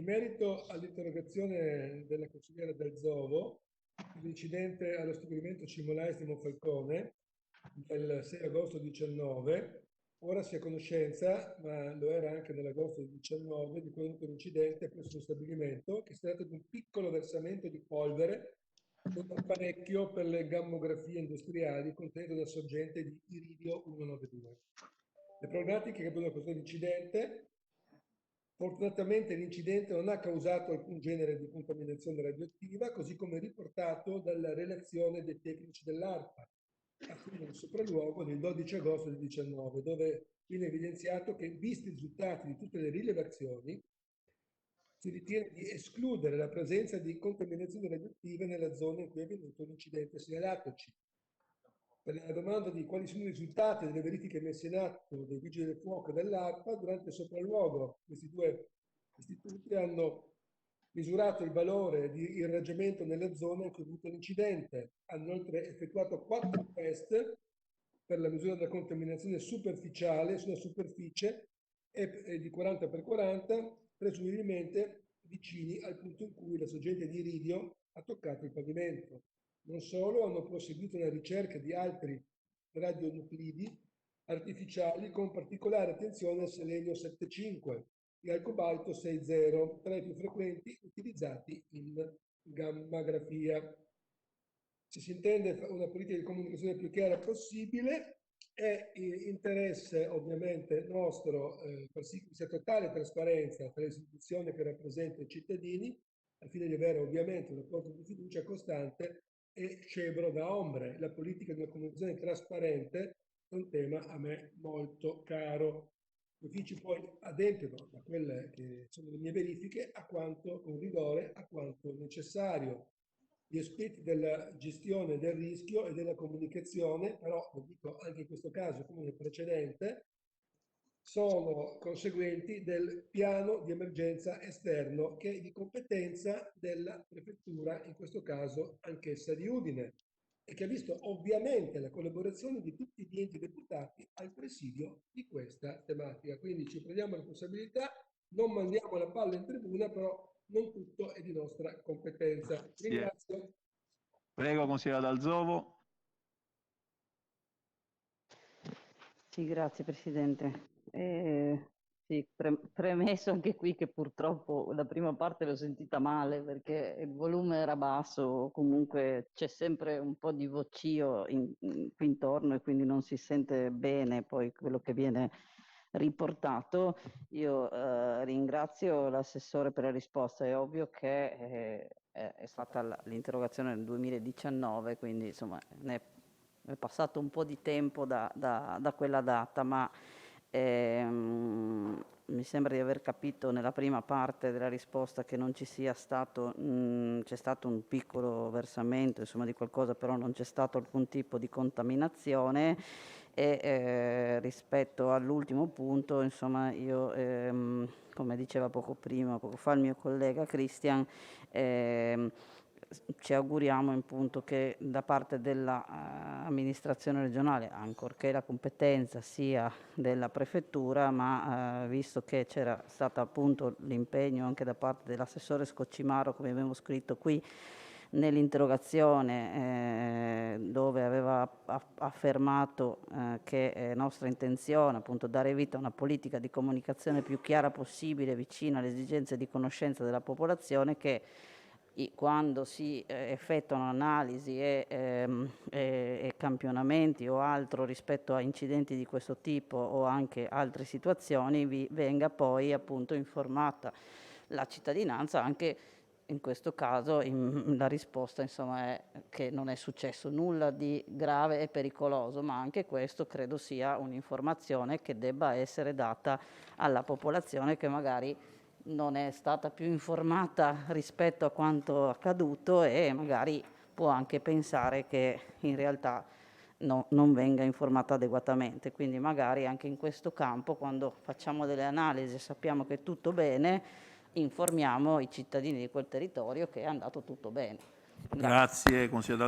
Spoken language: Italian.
merito all'interrogazione della consigliera Del Zovo, l'incidente allo stabilimento Cimolais di Monfalcone del 6 agosto 19, ora si è a conoscenza, ma lo era anche nell'agosto del 19, di quello che è un incidente presso lo stabilimento, che si tratta di un piccolo versamento di polvere con un apparecchio per le gammografie industriali contenente una sorgente di iridio 192. Le problematiche che abbiamo causato l'incidente: fortunatamente l'incidente non ha causato alcun genere di contaminazione radioattiva, così come riportato dalla relazione dei tecnici dell'ARPA a fine del sopralluogo del 12 agosto del 19, dove viene evidenziato che, visti i risultati di tutte le rilevazioni, si ritiene di escludere la presenza di contaminazioni radioattive nella zona in cui è avvenuto l'incidente segnalatoci. Per la domanda di quali sono i risultati delle verifiche messe in atto dai vigili del fuoco e dell'ARPA durante il sopralluogo, questi due istituti hanno misurato il valore di irraggiamento nelle zone in cui è avvenuto l'incidente, hanno inoltre effettuato 4 test per la misura della contaminazione superficiale sulla superficie e di 40x40, presumibilmente vicini al punto in cui la sorgente di iridio ha toccato il pavimento. Non solo, hanno proseguito la ricerca di altri radionuclidi artificiali con particolare attenzione al selenio 7,5 e al cobalto 6,0, tra i più frequenti utilizzati in gammografia. Se si intende una politica di comunicazione più chiara possibile, è interesse ovviamente nostro far sì che sia totale trasparenza tra le istituzioni che rappresentano i cittadini, al fine di avere ovviamente un rapporto di fiducia costante e scevro da ombre. La politica di una comunicazione trasparente è un tema a me molto caro. Gli uffici poi adempiono da quelle che sono le mie verifiche a quanto con rigore, a quanto necessario. Gli aspetti della gestione del rischio e della comunicazione, però lo dico anche in questo caso come nel precedente, sono conseguenti del piano di emergenza esterno che è di competenza della prefettura, in questo caso anch'essa di Udine, e che ha visto ovviamente la collaborazione di tutti gli enti deputati al presidio di questa tematica. Quindi ci prendiamo la responsabilità, non mandiamo la palla in tribuna, però non tutto è di nostra competenza. Ringrazio. Prego, consigliere Dal Zovo. Sì, grazie Presidente. Sì, premesso anche qui che purtroppo la prima parte l'ho sentita male perché il volume era basso, comunque c'è sempre un po' di vocio qui intorno e quindi non si sente bene poi quello che viene riportato. Io ringrazio l'assessore per la risposta. È ovvio che è stata l'interrogazione nel 2019, quindi insomma è passato un po' di tempo da quella data, ma mi sembra di aver capito nella prima parte della risposta che non ci sia stato, c'è stato un piccolo versamento, insomma, di qualcosa, però non c'è stato alcun tipo di contaminazione. E rispetto all'ultimo punto, insomma, io, come diceva poco fa il mio collega Christian, ci auguriamo appunto che da parte dell'amministrazione regionale, ancorché la competenza sia della prefettura, ma visto che c'era stato appunto l'impegno anche da parte dell'assessore Scocimaro, come abbiamo scritto qui nell'interrogazione, dove aveva affermato che è nostra intenzione appunto dare vita a una politica di comunicazione più chiara possibile, vicina alle esigenze di conoscenza della popolazione, che quando si effettuano analisi e campionamenti o altro rispetto a incidenti di questo tipo o anche altre situazioni, venga poi appunto informata la cittadinanza. Anche in questo caso la risposta insomma è che non è successo nulla di grave e pericoloso, ma anche questo credo sia un'informazione che debba essere data alla popolazione, che magari non è stata più informata rispetto a quanto accaduto e magari può anche pensare che in realtà non venga informata adeguatamente. Quindi magari anche in questo campo, quando facciamo delle analisi e sappiamo che è tutto bene, informiamo i cittadini di quel territorio che è andato tutto bene. Grazie consigliere Dal